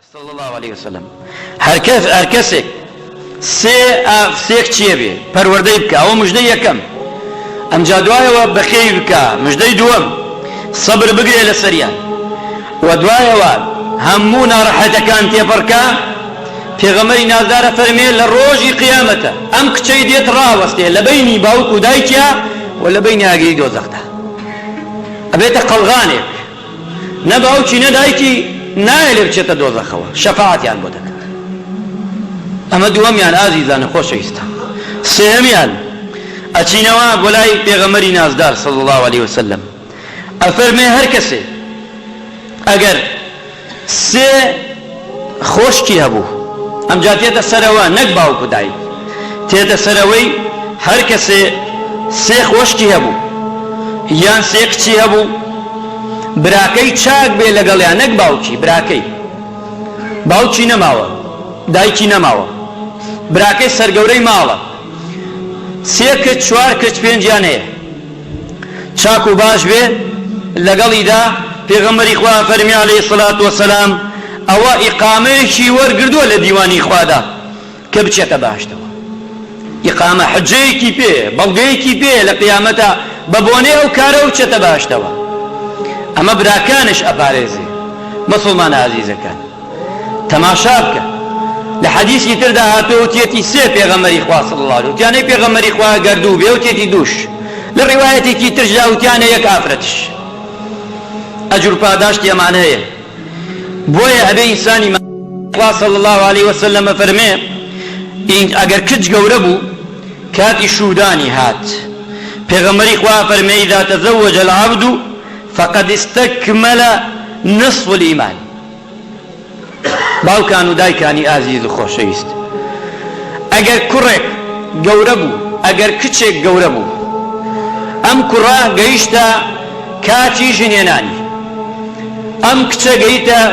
صلى الله عليه وسلم هر کەسێک سێک چیە بێ پەروەردەی بکە ئەوە مژدەی یەکەم ئەمجا دوایەوە بەخێوی بکە مژدەی دووەم سەبر بگرێ لەسەریان و دوایەوە هەموو ناڕەحەتەکان تێپەڕکە پێغەمبەری نازدارە فەرمێ لە ڕۆژی قیامەتە ئەم کچەی دێت ڕاوەستێ لە بەینی باوک و دایکیا و لە بەینی ئاگری دۆزەخدا ئەبێتە قەڵغانێک نە باوکی نە دایکی نایە لێ بچێتە دۆزەخەوە شەفاعەتیان بۆ دەکات ئەمە دووەمیان ئازیزانە خۆشەویستە سێهەمیان ئەچینەوە بۆ لای پێغەمبەری نازدار صلی الله عليه وسلم ئەفەرمێ هەر کەسێ ئەگەر سێ خۆشکی هەبوو ئەمجا تێتە سەرەوە نەک باوک و دایک تێتە سەرەوەی هەر کەسێ سێ خۆشکی هەبوو یان سێ کچی هەبوو براکەی چاک بێ لەگەڵیان نەک باوکی براکەی باوکی نەماوە دایکی نەماوە براکەی سەرگەورەی ماڵە سێ کچ چوار کچ پێنجیان هەیە چاک و باش بێ لەگەڵیدا پێغەمبەری خوا فەرمی عەلەیهی سەڵات وەسەلام ئەوە ئیقامەیەکی وەرگردووە لە دیوانی خوادا کە بچێتە باشتەوە ئیقامە حجەیەکی پێ بەڵگەیەکی پێ لە قیامەتە بە بۆنێ ئەو کارە و چێتە باشتەوە ئەمە براکانش ئەپارێزێ مسلمانە عەزیزەکان تەماشا بکە لە حەدیثی تردا هاتووە وتێتی سێ پێغەمبەری خوا صلی الله علیه وتیانەی پێغەمبەری خوا گەردوو بێ وتێتی دووش لە ڕیوایەتێکی تردا وتیانە یەک ئافرەتش ئەجر و پاداشتی ئەمان هەیە بۆیە ئەبێ ئینسانی خوا صلی الله عليه وسلم فەرمێ ئەگەر کچ گەورە بوو کاتی شودانی هات پێغەمبەری خوا فەرمێ ئیذا تزوج العبد فقد استكمل نصف الإيمان باوکان و دایکانی ئازیز و خۆشەویست ئەگەر کوڕێک گەورە بوو ئەگەر کچێک گەورە بوو ئەم کوڕە گەیشتە کاتی ژنێنانی ئەم کچە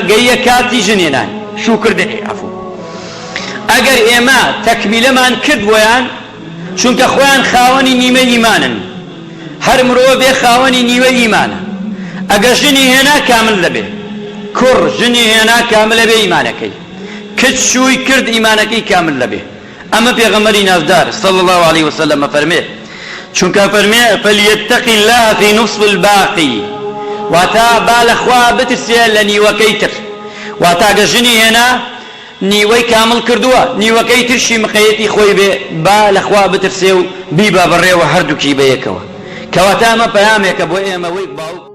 گەیە کاتی ژنێنانی شوکردنی عەفو ئەگەر ئێمە تەکمیلەمان کرد بۆیان چونکە خۆیان خاوەنی نیمە ئیمانن هەر مرۆڤ بێ خاوەنی نیوە ئیمانە ئەگەر ژنی هێنا کامل دەبێ کوڕ ژنی هێنا کامل دەبێ ئیمانەکەی کچ شووی کرد ئیمانەکەی کامل دەبێ ئەمە پێغەمبەری نازدار صلی الله عليه وسلم فەرمێ چونکە فەرمێ فەلیەتەقی الله فی نصف الباقی واتا با لەخوا بترسێ لە نیوەکەی تر واتا ئەگەر ژنی هێنا نیوەی کامل کردووە نیوەکەی ترشی مقەیەتی خۆی بێ با لەخوا بترسێ و بیبە بەڕێوە هەردووکی بەیەکەوە کەواتە ئەمە پەیامێکە بۆ ئێمە وەک باوک